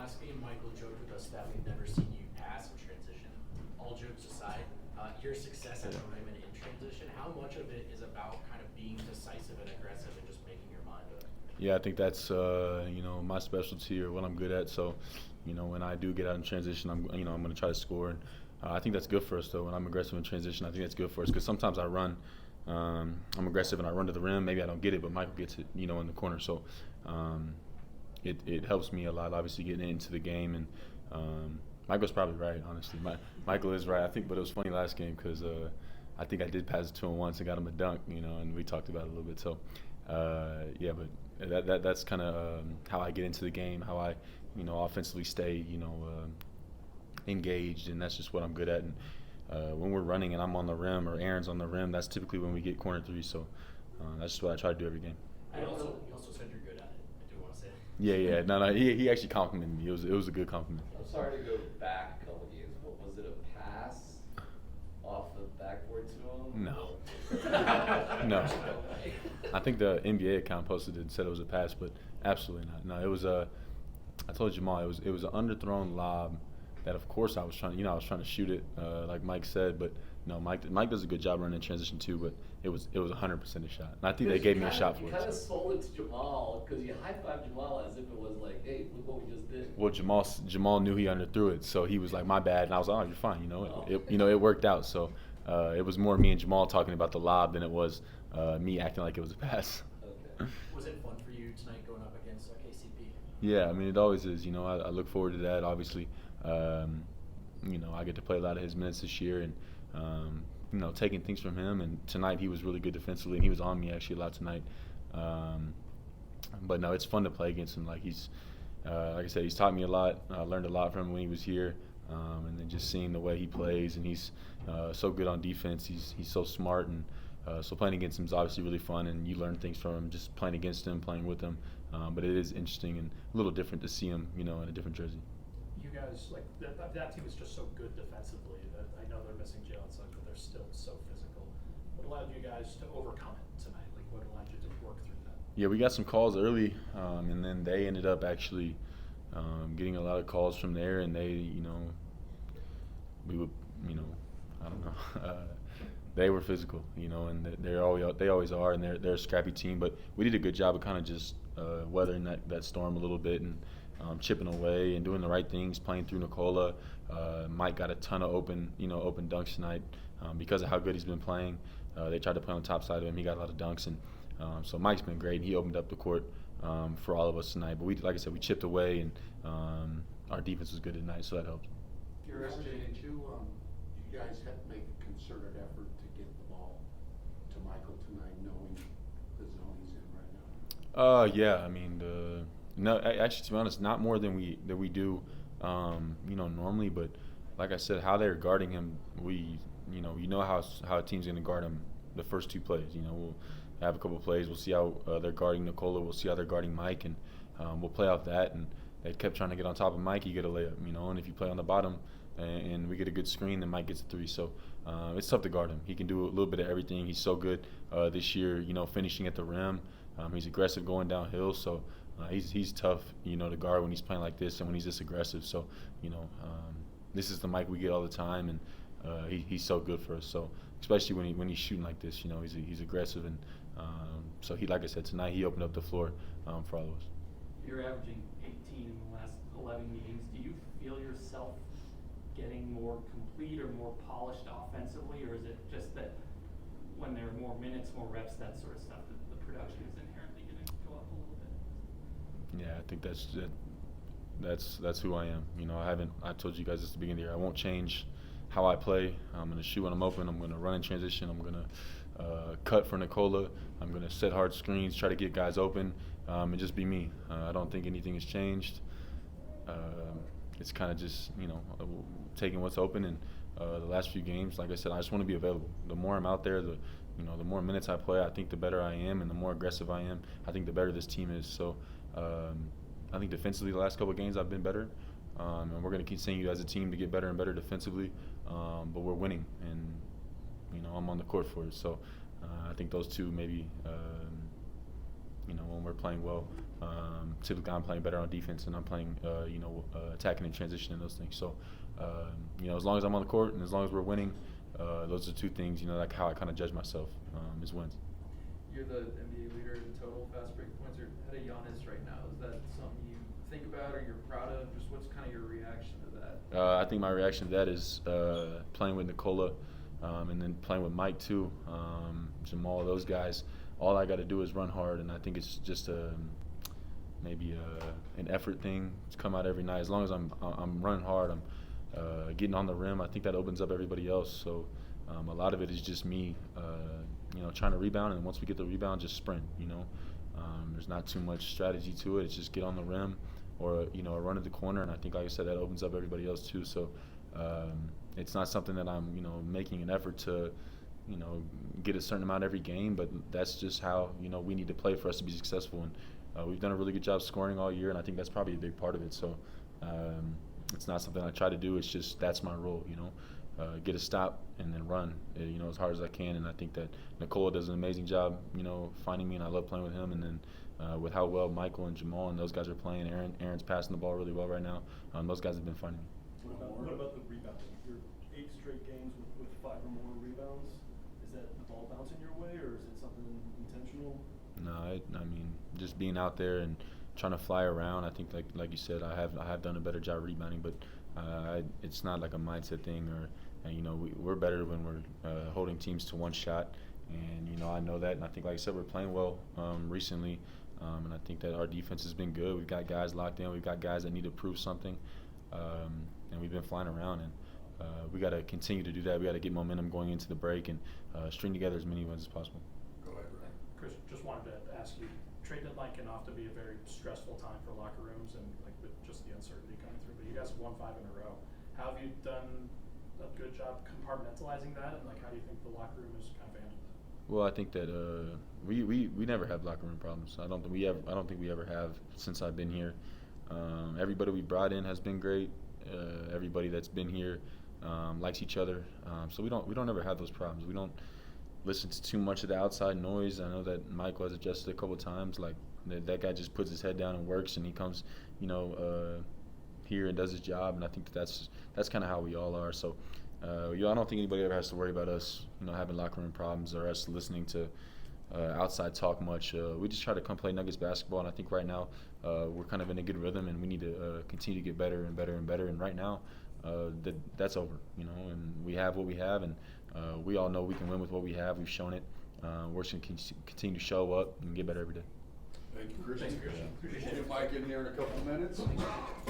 last game, Michael joked with us that we've never seen you pass in transition. All jokes aside, your success at the rim and in transition, how much of it is about kind of being decisive and aggressive and just making your mind up? Yeah, I think that's my specialty or what I'm good at. So, when I do get out in transition, I'm going to try to score. And I think that's good for us though. When I'm aggressive in transition, I think that's good for us because sometimes I run. I'm aggressive and I run to the rim. Maybe I don't get it, but Michael gets it, in the corner. So it helps me a lot, obviously, getting into the game. And Michael's probably right, honestly. Michael is right. I think, but it was funny last game because I think I did pass it to him once and got him a dunk, and we talked about it a little bit. So, yeah, but that's kind of how I get into the game, how I, offensively stay, engaged, and that's just what I'm good at. And when we're running and I'm on the rim or Aaron's on the rim, that's typically when we get corner threes. So that's just what I try to do every game. You also said you're good at it. I do want to say that. Yeah. No. He actually complimented me. It was a good compliment. I'm sorry to go back a couple games, but was it a pass off the backboard to him? No. No. I think the NBA account posted it and said it was a pass, but absolutely not. No, it was I told Jamal it was an underthrown lob that, of course, I was trying to shoot it, like Mike said, but no, Mike does a good job running in transition too, but it was 100% a shot. And I think they gave me a shot for it. You kind of sold it to Jamal because you high-fived Jamal as if it was like, hey, look what we just did. Well, Jamal knew he underthrew it, so he was like, my bad, and I was like, oh, you're fine, it worked out. So it was more me and Jamal talking about the lob than it was me acting like it was a pass. Okay. Was it fun for you tonight going up against KCP? Yeah, I mean, it always is. I look forward to that, obviously. I get to play a lot of his minutes this year and, taking things from him. And tonight he was really good defensively, and he was on me actually a lot tonight. But no, it's fun to play against him. Like like I said, he's taught me a lot. I learned a lot from him when he was here. And then just seeing the way he plays, and he's so good on defense. He's so smart, and so playing against him is obviously really fun, and you learn things from him just playing against him, playing with him. But it is interesting and a little different to see him, in a different jersey. You guys, like, that team is just so good defensively that I know they're missing Jalen Suggs, but they're still so physical. What allowed you guys to overcome it tonight? Like, what allowed you to work through that? Yeah, we got some calls early, and then they ended up actually getting a lot of calls from there, and they, we would, I don't know. They were physical, and they always are, and they're a scrappy team. But we did a good job of kind of just weathering that storm a little bit and chipping away and doing the right things, playing through Nicola. Mike got a ton of open dunks tonight because of how good he's been playing. They tried to play on the top side of him. He got a lot of dunks, and so Mike's been great. He opened up the court for all of us tonight. But like I said, we chipped away, and our defense was good tonight, so that helped. Your SJ2, you guys have to make a concerted effort to get the ball to Michael tonight, knowing the zone he's in right now. Yeah, I mean, no, actually, to be honest, not more than we do, normally. But like I said, how they're guarding him, how a team's going to guard him the first two plays. We'll have a couple plays. We'll see how they're guarding Nicola. We'll see how they're guarding Mike, and we'll play off that. And they kept trying to get on top of Mike. You get a layup, and if you play on the bottom and we get a good screen, then Mike gets a three. So it's tough to guard him. He can do a little bit of everything. He's so good this year, finishing at the rim. He's aggressive going downhill. So he's tough, to guard when he's playing like this and when he's this aggressive. So, this is the Mike we get all the time, and he's so good for us. So especially when he's shooting like this, he's aggressive, and so like I said, tonight he opened up the floor for all of us. You're averaging 18 in the last 11 games. Do you feel yourself getting more complete or more polished offensively, or is it just that when there are more minutes, more reps, that sort of stuff, the production is inherently going to go up a little bit? Yeah, I think that's who I am. I told you guys this at the beginning of the year, I won't change how I play. I'm going to shoot when I'm open. I'm going to run in transition. I'm going to cut for Nicola. I'm going to set hard screens, try to get guys open, and just be me. I don't think anything has changed. It's kind of just, taking what's open. And the last few games, like I said, I just want to be available. The more I'm out there, the more minutes I play, I think the better I am, and the more aggressive I am, I think the better this team is. So I think defensively the last couple of games I've been better, and we're going to continue as a team to get better and better defensively, but we're winning, and I'm on the court for it. So I think those two maybe, when we're playing well. Typically, I'm playing better on defense, and I'm playing, attacking and transition and those things. So, as long as I'm on the court and as long as we're winning, those are two things, like how I kind of judge myself is wins. You're the NBA leader in total fast break points. You're ahead of Giannis right now. Is that something you think about or you're proud of? Just what's kind of your reaction to that? I think my reaction to that is playing with Nikola and then playing with Mike too, Jamal, those guys. All I got to do is run hard, and I think it's just maybe an effort thing to come out every night. As long as I'm running hard, I'm getting on the rim. I think that opens up everybody else. So a lot of it is just me, trying to rebound, and once we get the rebound, just sprint. There's not too much strategy to it. It's just get on the rim, or run at the corner, and I think, like I said, that opens up everybody else too. So it's not something that I'm making an effort to get a certain amount every game, but that's just how we need to play for us to be successful. And we've done a really good job scoring all year, and I think that's probably a big part of it. So it's not something I try to do. It's just that's my role. Get a stop and then run, as hard as I can. And I think that Nikola does an amazing job, finding me, and I love playing with him. And then with how well Michael and Jamal and those guys are playing, Aaron's passing the ball really well right now. Those guys have been finding me. What about the rebounding? You're 8 straight games with 5 or more rebounds. Is that the ball bouncing your way, or is it something intentional? No, I mean, just being out there and trying to fly around. I think, like you said, I have done a better job rebounding, but it's not like a mindset thing. We're better when we're holding teams to one shot, and I know that. And I think, like I said, we're playing well recently, and I think that our defense has been good. We've got guys locked in. We've got guys that need to prove something, and we've been flying around. And we got to continue to do that. We got to get momentum going into the break and string together as many wins as possible. Go ahead, Ryan. Chris, just wanted to ask you, trade deadline can often be a very stressful time for locker rooms and with just the uncertainty coming through, but you guys have won 5 in a row. How have you done a good job compartmentalizing that, and how do you think the locker room has kind of handled that? Well, I think that we never have locker room problems. I don't think we ever have since I've been here. Everybody we brought in has been great. Everybody that's been here likes each other. So we don't ever have those problems. We don't listen to too much of the outside noise. I know that Michael has adjusted a couple of times. Like that guy just puts his head down and works, and he comes, here and does his job. And I think that's kind of how we all are. So, I don't think anybody ever has to worry about us, having locker room problems or us listening to outside talk much. We just try to come play Nuggets basketball, and I think right now we're kind of in a good rhythm, and we need to continue to get better and better and better. And right now, that's over, and we have what we have, and we all know we can win with what we have. We've shown it. We're just going to continue to show up and get better every day. Thank you, Christian. Thanks, Christian. We'll get Mike in here in a couple minutes.